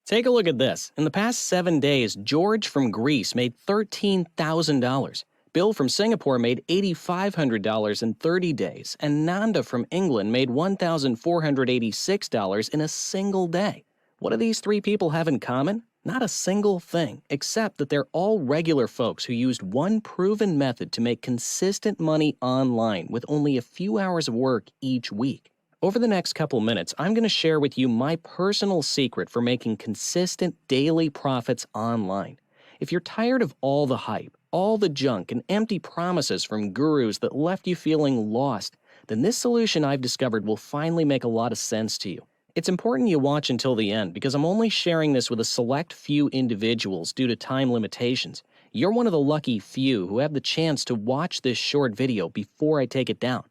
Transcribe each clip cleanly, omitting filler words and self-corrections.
Take a look at this. In the past 7 days, George from Greece made $13,000. Bill from Singapore made $8,500 in 30 days, and Nanda from England made $1,486 in a single day. What do these three people have in common? Not a single thing, except that they're all regular folks who used one proven method to make consistent money online with only a few hours of work each week. Over the next couple minutes, I'm going to share with you my personal secret for making consistent daily profits online. If you're tired of all the hype, all the junk and empty promises from gurus that left you feeling lost, then this solution I've discovered will finally make a lot of sense to you. It's important you watch until the end because I'm only sharing this with a select few individuals due to time limitations. You're one of the lucky few who have the chance to watch this short video before I take it down.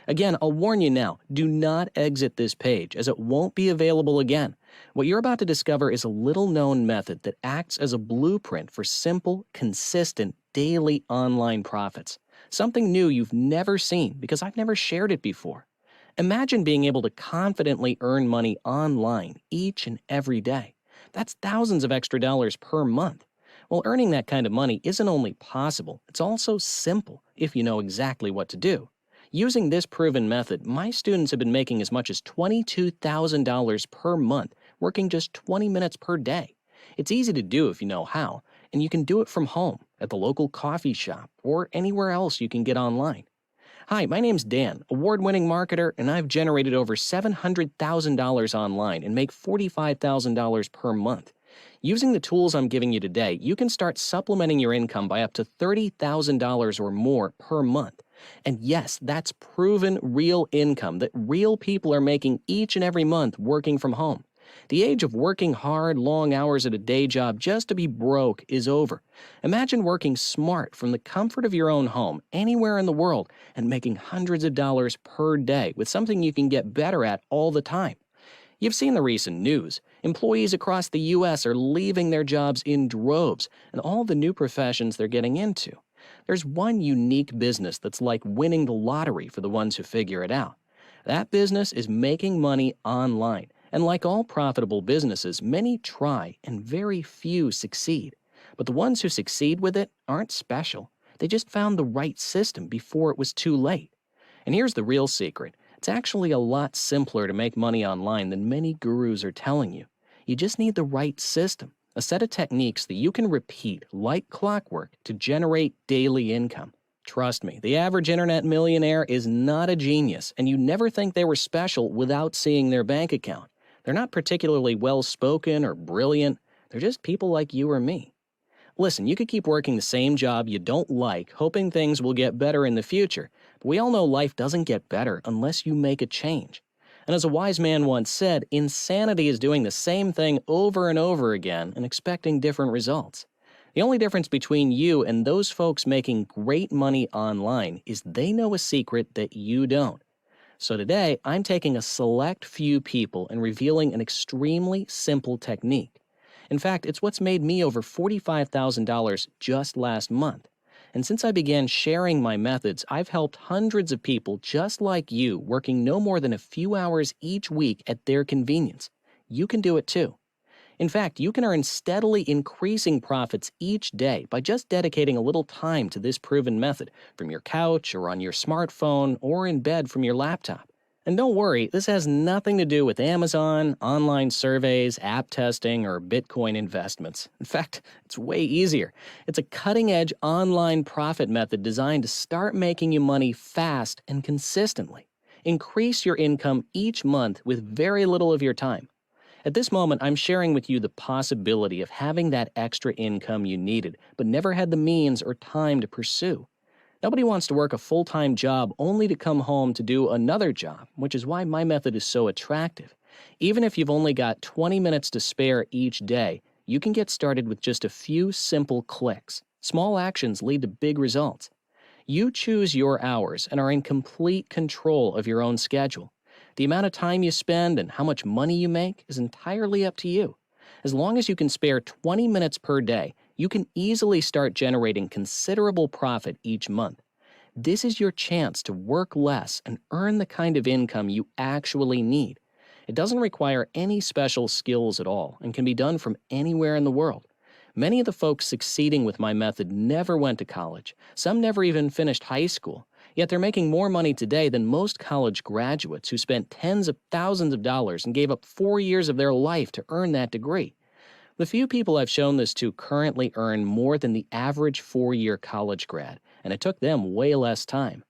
Again, I'll warn you now, do not exit this page as it won't be available again. What you're about to discover is a little-known method that acts as a blueprint for simple, consistent, daily online profits. Something new you've never seen because I've never shared it before. Imagine being able to confidently earn money online each and every day. That's thousands of extra dollars per month. Well, earning that kind of money isn't only possible, it's also simple if you know exactly what to do. Using this proven method, my students have been making as much as $22,000 per month, working just 20 minutes per day. It's easy to do if you know how, and you can do it from home, at the local coffee shop, or anywhere else you can get online. Hi, my name's Dan, award-winning marketer, and I've generated over $700,000 online and make $45,000 per month. Using the tools I'm giving you today, you can start supplementing your income by up to $30,000 or more per month. And yes, that's proven real income that real people are making each and every month working from home. The age of working hard, long hours at a day job just to be broke is over. Imagine working smart from the comfort of your own home, anywhere in the world, and making hundreds of dollars per day with something you can get better at all the time. You've seen the recent news. Employees across the U.S. are leaving their jobs in droves, and all the new professions they're getting into. There's one unique business that's like winning the lottery for the ones who figure it out. That business is making money online. And like all profitable businesses, many try and very few succeed. But the ones who succeed with it aren't special. They just found the right system before it was too late. And here's the real secret. It's actually a lot simpler to make money online than many gurus are telling you. You just need the right system, a set of techniques that you can repeat like clockwork to generate daily income. Trust me, the average internet millionaire is not a genius, and you never think they were special without seeing their bank account. They're not particularly well-spoken or brilliant. They're just people like you or me. Listen, you could keep working the same job you don't like, hoping things will get better in the future. But we all know life doesn't get better unless you make a change. And as a wise man once said, insanity is doing the same thing over and over again and expecting different results. The only difference between you and those folks making great money online is they know a secret that you don't. So today, I'm taking a select few people and revealing an extremely simple technique. In fact, it's what's made me over $45,000 just last month. And since I began sharing my methods, I've helped hundreds of people just like you working no more than a few hours each week at their convenience. You can do it too. In fact, you can earn steadily increasing profits each day by just dedicating a little time to this proven method from your couch or on your smartphone or in bed from your laptop. And don't worry, this has nothing to do with Amazon, online surveys, app testing, or Bitcoin investments. In fact, it's way easier. It's a cutting-edge online profit method designed to start making you money fast and consistently. Increase your income each month with very little of your time. At this moment, I'm sharing with you the possibility of having that extra income you needed, but never had the means or time to pursue. Nobody wants to work a full-time job only to come home to do another job, which is why my method is so attractive. Even if you've only got 20 minutes to spare each day, you can get started with just a few simple clicks. Small actions lead to big results. You choose your hours and are in complete control of your own schedule. The amount of time you spend and how much money you make is entirely up to you. As long as you can spare 20 minutes per day, you can easily start generating considerable profit each month. This is your chance to work less and earn the kind of income you actually need. It doesn't require any special skills at all and can be done from anywhere in the world. Many of the folks succeeding with my method never went to college. Some never even finished high school. Yet they're making more money today than most college graduates who spent tens of thousands of dollars and gave up 4 years of their life to earn that degree. The few people I've shown this to currently earn more than the average 4-year college grad, and it took them way less time.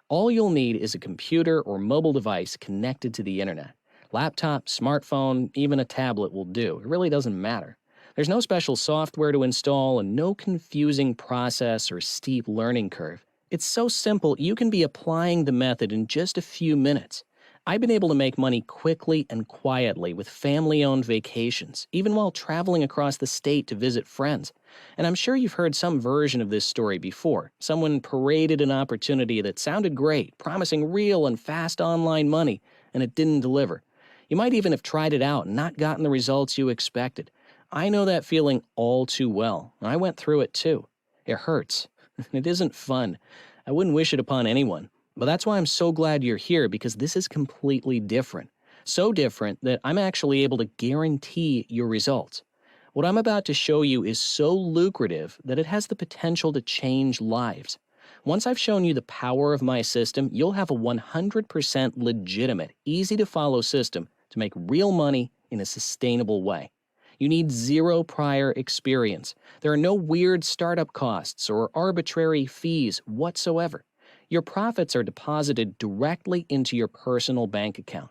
All you'll need is a computer or mobile device connected to the internet. Laptop, smartphone, even a tablet will do. It really doesn't matter. There's no special software to install and no confusing process or steep learning curve. It's so simple you can be applying the method in just a few minutes. I've been able to make money quickly and quietly with family-owned vacations, even while traveling across the state to visit friends. And I'm sure you've heard some version of this story before. Someone paraded an opportunity that sounded great, promising real and fast online money, and it didn't deliver. You might even have tried it out and not gotten the results you expected. I know that feeling all too well. I went through it too. It hurts. It isn't fun. I wouldn't wish it upon anyone. But that's why I'm so glad you're here, because this is completely different. So different that I'm actually able to guarantee your results. What I'm about to show you is so lucrative that it has the potential to change lives. Once I've shown you the power of my system, you'll have a 100% legitimate, easy-to-follow system to make real money in a sustainable way. You need zero prior experience. There are no weird startup costs or arbitrary fees whatsoever. Your profits are deposited directly into your personal bank account.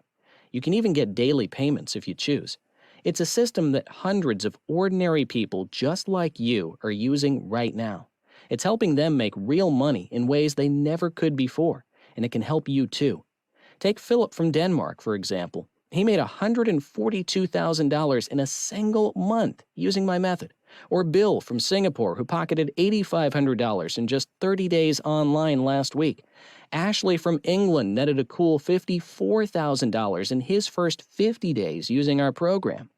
You can even get daily payments if you choose. It's a system that hundreds of ordinary people just like you are using right now. It's helping them make real money in ways they never could before, and it can help you too. Take Philip from Denmark, for example. He made $142,000 in a single month using my method. Or Bill from Singapore, who pocketed $8,500 in just 30 days online last week. Ashley from England netted a cool $54,000 in his first 50 days using our program.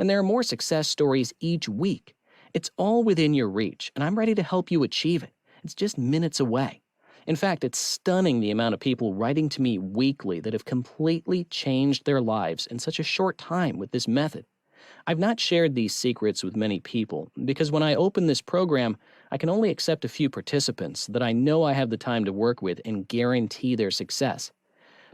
And there are more success stories each week. It's all within your reach, and I'm ready to help you achieve it. It's just minutes away. In fact, it's stunning the amount of people writing to me weekly that have completely changed their lives in such a short time with this method. I've not shared these secrets with many people because when I open this program, I can only accept a few participants that I know I have the time to work with and guarantee their success.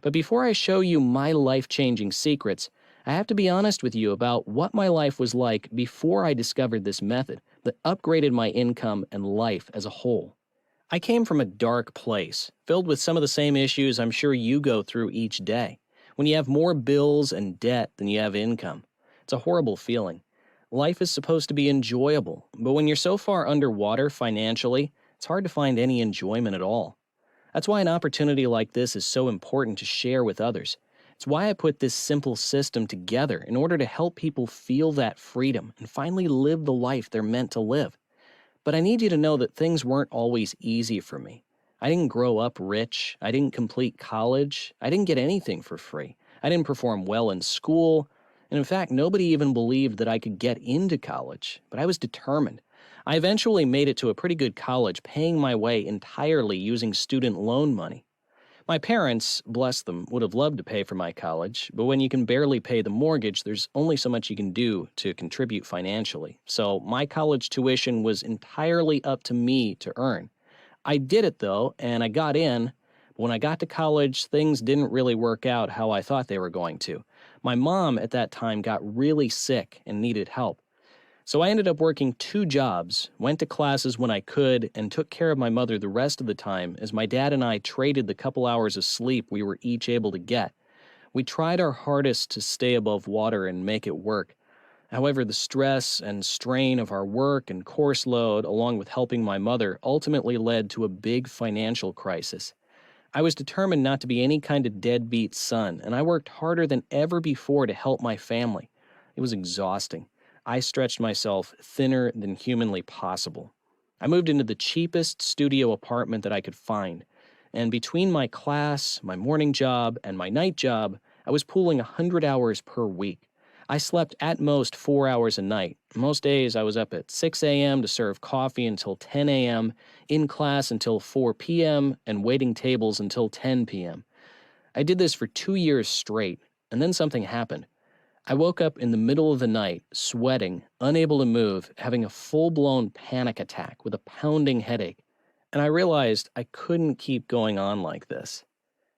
But before I show you my life-changing secrets, I have to be honest with you about what my life was like before I discovered this method that upgraded my income and life as a whole. I came from a dark place, filled with some of the same issues I'm sure you go through each day, when you have more bills and debt than you have income. It's a horrible feeling. Life is supposed to be enjoyable, but when you're so far underwater financially, it's hard to find any enjoyment at all. That's why an opportunity like this is so important to share with others. It's why I put this simple system together in order to help people feel that freedom and finally live the life they're meant to live. But I need you to know that things weren't always easy for me. I didn't grow up rich. I didn't complete college. I didn't get anything for free. I didn't perform well in school. And in fact, nobody even believed that I could get into college. But I was determined. I eventually made it to a pretty good college, paying my way entirely using student loan money. My parents, bless them, would have loved to pay for my college, but when you can barely pay the mortgage, there's only so much you can do to contribute financially. So my college tuition was entirely up to me to earn. I did it though, and I got in. But when I got to college, things didn't really work out how I thought they were going to. My mom at that time got really sick and needed help. So I ended up working 2 jobs, went to classes when I could, and took care of my mother the rest of the time as my dad and I traded the couple hours of sleep we were each able to get. We tried our hardest to stay above water and make it work. However, the stress and strain of our work and course load, along with helping my mother, ultimately led to a big financial crisis. I was determined not to be any kind of deadbeat son, and I worked harder than ever before to help my family. It was exhausting. I stretched myself thinner than humanly possible. I moved into the cheapest studio apartment that I could find, and between my class, my morning job, and my night job, I was pulling 100 hours per week. I slept at most 4 hours a night. Most days I was up at 6 a.m. to serve coffee until 10 a.m., in class until 4 p.m., and waiting tables until 10 p.m. I did this for 2 years straight. and then something happened. I woke up in the middle of the night, sweating, unable to move, having a full-blown panic attack with a pounding headache, and I realized I couldn't keep going on like this.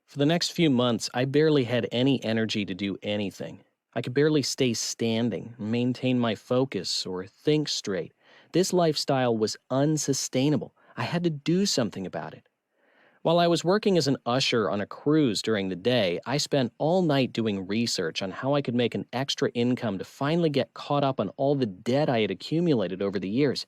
For the next few months, I barely had any energy to do anything. I could barely stay standing, maintain my focus, or think straight. This lifestyle was unsustainable. I had to do something about it. While I was working as an usher on a cruise during the day, I spent all night doing research on how I could make an extra income to finally get caught up on all the debt I had accumulated over the years.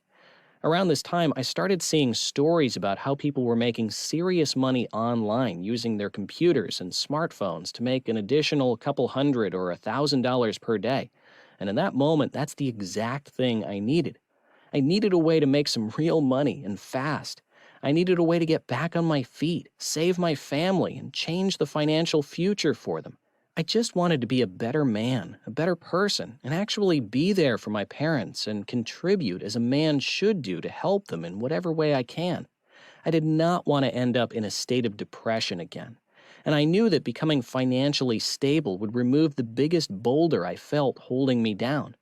Around this time, I started seeing stories about how people were making serious money online using their computers and smartphones to make an additional couple hundred or $1,000 per day. And in that moment, that's the exact thing I needed. I needed a way to make some real money and fast. I needed a way to get back on my feet, save my family, and change the financial future for them. I just wanted to be a better man, a better person, and actually be there for my parents and contribute as a man should do to help them in whatever way I can. I did not want to end up in a state of depression again. And I knew that becoming financially stable would remove the biggest boulder I felt holding me down.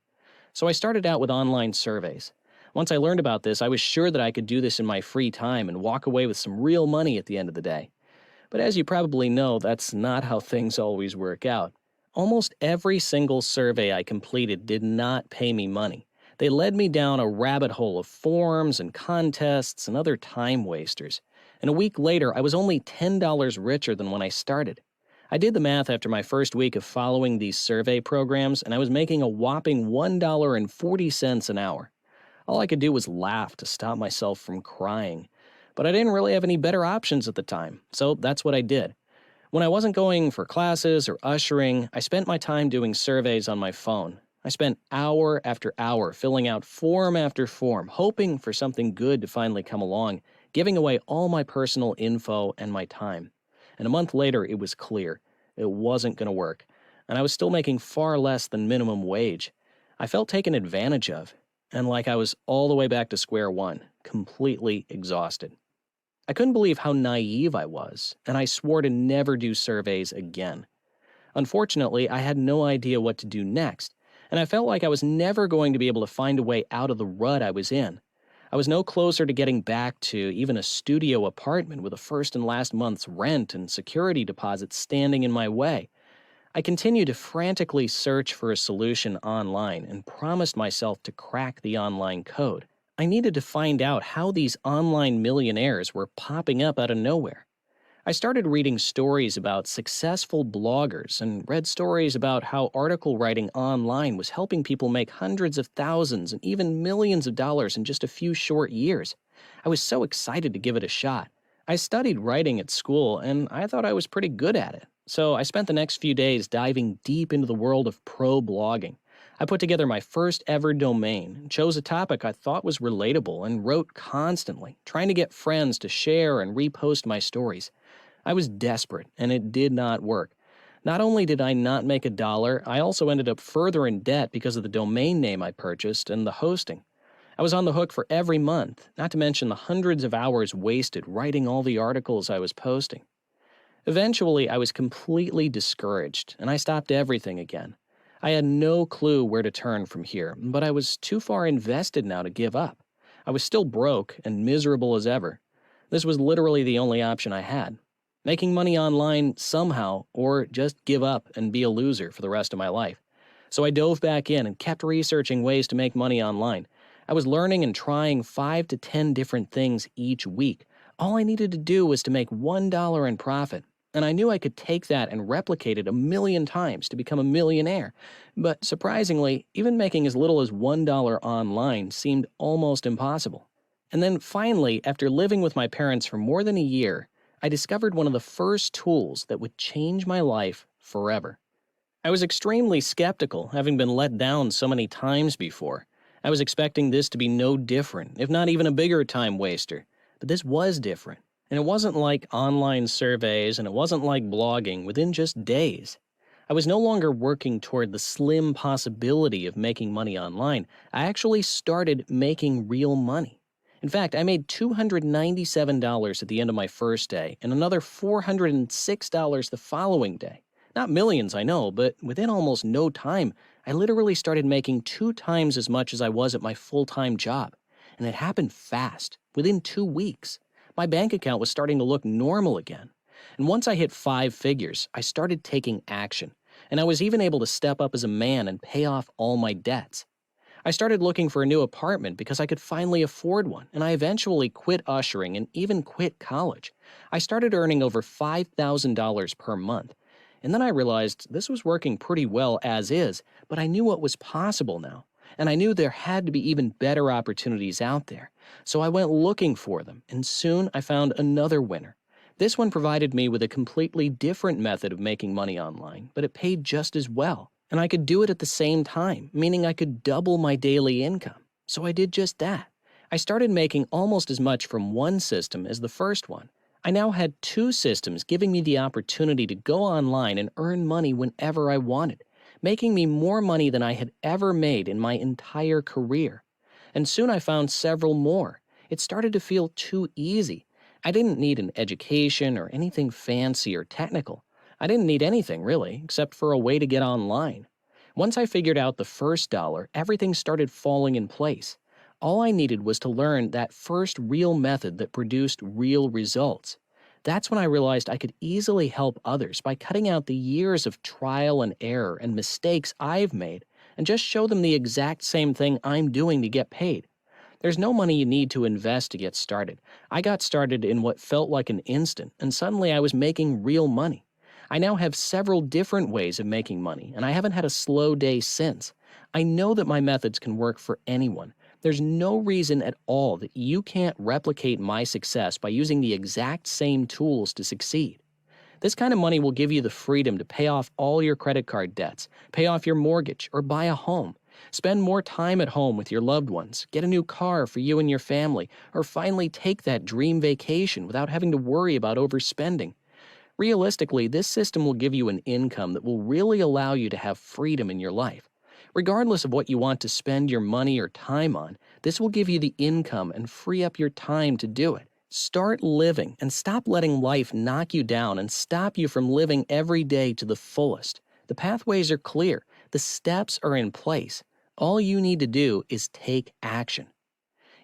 So I started out with online surveys. Once I learned about this, I was sure that I could do this in my free time and walk away with some real money at the end of the day. But as you probably know, that's not how things always work out. Almost every single survey I completed did not pay me money. They led me down a rabbit hole of forms and contests and other time wasters. And a week later, I was only $10 richer than when I started. I did the math after my first week of following these survey programs, and I was making a whopping $1.40 an hour. All I could do was laugh to stop myself from crying. But I didn't really have any better options at the time, so that's what I did. When I wasn't going for classes or ushering, I spent my time doing surveys on my phone. I spent hour after hour filling out form after form, hoping for something good to finally come along, giving away all my personal info and my time. And a month later, it was clear. It wasn't going to work. And I was still making far less than minimum wage. I felt taken advantage of, and like I was all the way back to square one, completely exhausted. I couldn't believe how naive I was, and I swore to never do surveys again. Unfortunately, I had no idea what to do next, and I felt like I was never going to be able to find a way out of the rut I was in. I was no closer to getting back to even a studio apartment with a first and last month's rent and security deposits standing in my way. I continued to frantically search for a solution online and promised myself to crack the online code. I needed to find out how these online millionaires were popping up out of nowhere. I started reading stories about successful bloggers and read stories about how article writing online was helping people make hundreds of thousands and even millions of dollars in just a few short years. I was so excited to give it a shot. I studied writing at school, and I thought I was pretty good at it. So I spent the next few days diving deep into the world of pro blogging. I put together my first ever domain, chose a topic I thought was relatable, and wrote constantly, trying to get friends to share and repost my stories. I was desperate, and it did not work. Not only did I not make a dollar, I also ended up further in debt because of the domain name I purchased and the hosting. I was on the hook for every month, not to mention the hundreds of hours wasted writing all the articles I was posting. Eventually, I was completely discouraged, and I stopped everything again. I had no clue where to turn from here, but I was too far invested now to give up. I was still broke and miserable as ever. This was literally the only option I had. Making money online somehow, or just give up and be a loser for the rest of my life. So I dove back in and kept researching ways to make money online. I was learning and trying 5 to 10 different things each week. All I needed to do was to make $1 in profit. And I knew I could take that and replicate it 1,000,000 times to become a millionaire. But surprisingly, even making as little as $1 online seemed almost impossible. And then finally, after living with my parents for more than a year, I discovered one of the first tools that would change my life forever. I was extremely skeptical, having been let down so many times before. I was expecting this to be no different, if not even a bigger time waster. But this was different. And it wasn't like online surveys, and it wasn't like blogging within just days. I was no longer working toward the slim possibility of making money online. I actually started making real money. In fact, I made $297 at the end of my first day and another $406 the following day. Not millions, I know, but within almost no time, I literally started making 2 times as much as I was at my full-time job. And it happened fast, within 2 weeks. My bank account was starting to look normal again. And once I hit 5 figures, I started taking action. And I was even able to step up as a man and pay off all my debts. I started looking for a new apartment because I could finally afford one, and I eventually quit ushering and even quit college. I started earning over $5,000 per month. And then I realized this was working pretty well as is, but I knew what was possible now. And I knew there had to be even better opportunities out there. So I went looking for them, and soon I found another winner. This one provided me with a completely different method of making money online, but it paid just as well. And I could do it at the same time, meaning I could double my daily income. So I did just that. I started making almost as much from one system as the first one. I now had 2 systems giving me the opportunity to go online and earn money whenever I wanted, making me more money than I had ever made in my entire career. And soon I found several more. It started to feel too easy. I didn't need an education or anything fancy or technical. I didn't need anything, really, except for a way to get online. Once I figured out the first dollar, everything started falling in place. All I needed was to learn that first real method that produced real results. That's when I realized I could easily help others by cutting out the years of trial and error and mistakes I've made and just show them the exact same thing I'm doing to get paid. There's no money you need to invest to get started. I got started in what felt like an instant, and suddenly I was making real money. I now have several different ways of making money, and I haven't had a slow day since. I know that my methods can work for anyone. There's no reason at all that you can't replicate my success by using the exact same tools to succeed. This kind of money will give you the freedom to pay off all your credit card debts, pay off your mortgage, or buy a home. Spend more time at home with your loved ones, get a new car for you and your family, or finally take that dream vacation without having to worry about overspending. Realistically, this system will give you an income that will really allow you to have freedom in your life. Regardless of what you want to spend your money or time on, this will give you the income and free up your time to do it. Start living and stop letting life knock you down and stop you from living every day to the fullest. The pathways are clear. The steps are in place. All you need to do is take action.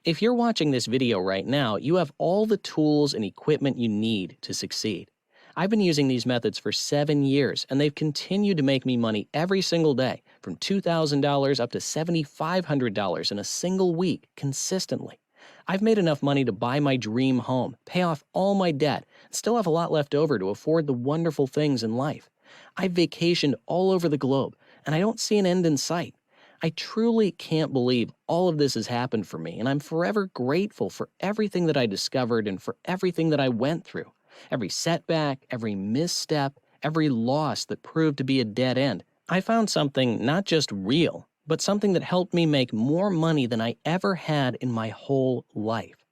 If you're watching this video right now, you have all the tools and equipment you need to succeed. I've been using these methods for 7 years, and they've continued to make me money every single day, from $2,000 up to $7,500 in a single week, consistently. I've made enough money to buy my dream home, pay off all my debt, and still have a lot left over to afford the wonderful things in life. I've vacationed all over the globe, and I don't see an end in sight. I truly can't believe all of this has happened for me, and I'm forever grateful for everything that I discovered and for everything that I went through. Every setback, every misstep, every loss that proved to be a dead end. I found something not just real, but something that helped me make more money than I ever had in my whole life.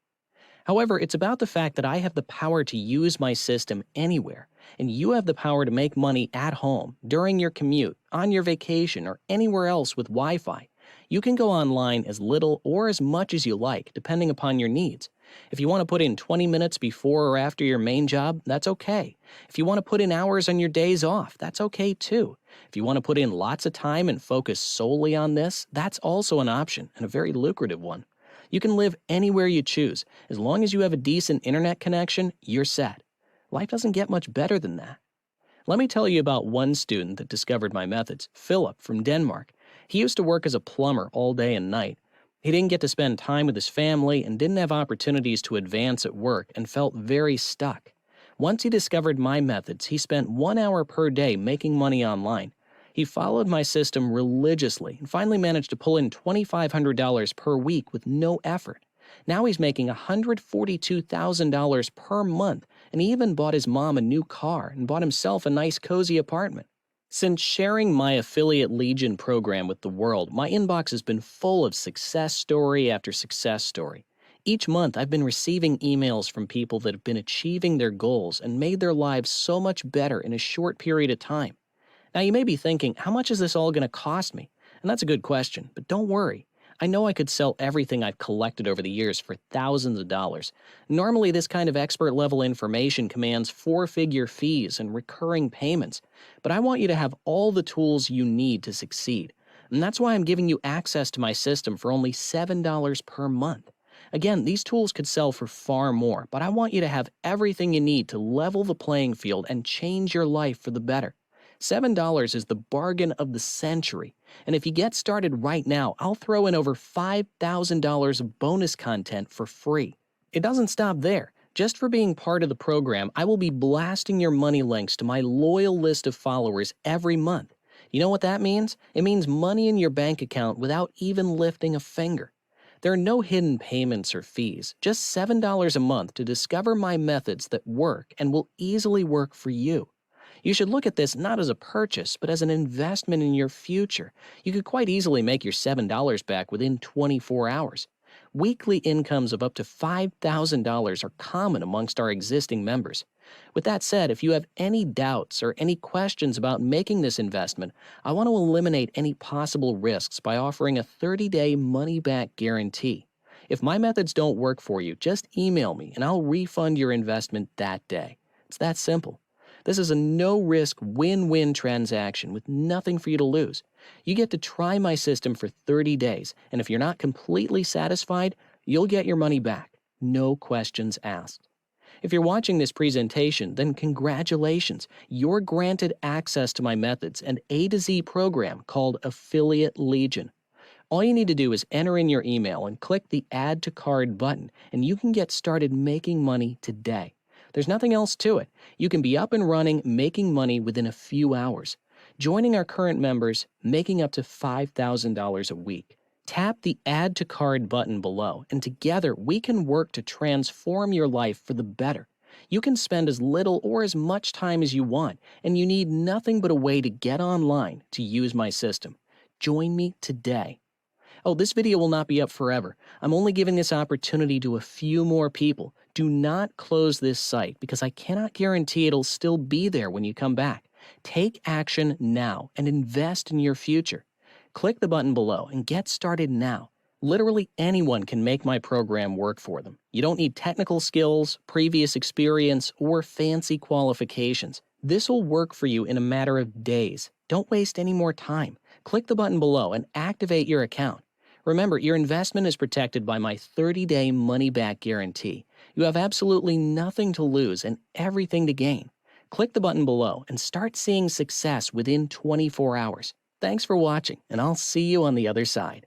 However, it's about the fact that I have the power to use my system anywhere, and you have the power to make money at home, during your commute, on your vacation, or anywhere else with Wi-Fi. You can go online as little or as much as you like, depending upon your needs. If you want to put in 20 minutes before or after your main job, that's okay. If you want to put in hours on your days off, that's okay too. If you want to put in lots of time and focus solely on this, that's also an option, and a very lucrative one. You can live anywhere you choose. As long as you have a decent internet connection, you're set. Life doesn't get much better than that. Let me tell you about one student that discovered my methods, Philip from Denmark. He used to work as a plumber all day and night. He didn't get to spend time with his family and didn't have opportunities to advance at work and felt very stuck. Once he discovered my methods, he spent 1 hour per day making money online. He followed my system religiously and finally managed to pull in $2,500 per week with no effort. Now he's making $142,000 per month, and he even bought his mom a new car and bought himself a nice cozy apartment. Since sharing my Affiliate Legion program with the world, my inbox has been full of success story after success story. Each month, I've been receiving emails from people that have been achieving their goals and made their lives so much better in a short period of time. Now, you may be thinking, how much is this all going to cost me? And that's a good question, but don't worry. I know I could sell everything I've collected over the years for thousands of dollars. Normally, this kind of expert level information commands four-figure fees and recurring payments, but I want you to have all the tools you need to succeed. And that's why I'm giving you access to my system for only $7 per month. Again, these tools could sell for far more, but I want you to have everything you need to level the playing field and change your life for the better. $7 is the bargain of the century. And if you get started right now, I'll throw in over $5,000 of bonus content for free. It doesn't stop there. Just for being part of the program, I will be blasting your money links to my loyal list of followers every month. You know what that means? It means money in your bank account without even lifting a finger. There are no hidden payments or fees, just $7 a month to discover my methods that work and will easily work for you. You should look at this not as a purchase, but as an investment in your future. You could quite easily make your $7 back within 24 hours. Weekly incomes of up to $5,000 are common amongst our existing members. With that said, if you have any doubts or any questions about making this investment, I want to eliminate any possible risks by offering a 30-day money-back guarantee. If my methods don't work for you, just email me and I'll refund your investment that day. It's that simple. This is a no-risk, win-win transaction with nothing for you to lose. You get to try my system for 30 days, and if you're not completely satisfied, you'll get your money back. No questions asked. If you're watching this presentation, then congratulations. You're granted access to my methods and A to Z program called Affiliate Legion. All you need to do is enter in your email and click the Add to Card button, and you can get started making money today. There's nothing else to it. You can be up and running, making money within a few hours. Joining our current members, making up to $5,000 a week. Tap the Add to Card button below, and together we can work to transform your life for the better. You can spend as little or as much time as you want, and you need nothing but a way to get online to use my system. Join me today. Oh, this video will not be up forever. I'm only giving this opportunity to a few more people. Do not close this site because I cannot guarantee it'll still be there when you come back. Take action now and invest in your future. Click the button below and get started now. Literally anyone can make my program work for them. You don't need technical skills, previous experience, or fancy qualifications. This will work for you in a matter of days. Don't waste any more time. Click the button below and activate your account. Remember, your investment is protected by my 30-day money-back guarantee. You have absolutely nothing to lose and everything to gain. Click the button below and start seeing success within 24 hours. Thanks for watching, and I'll see you on the other side.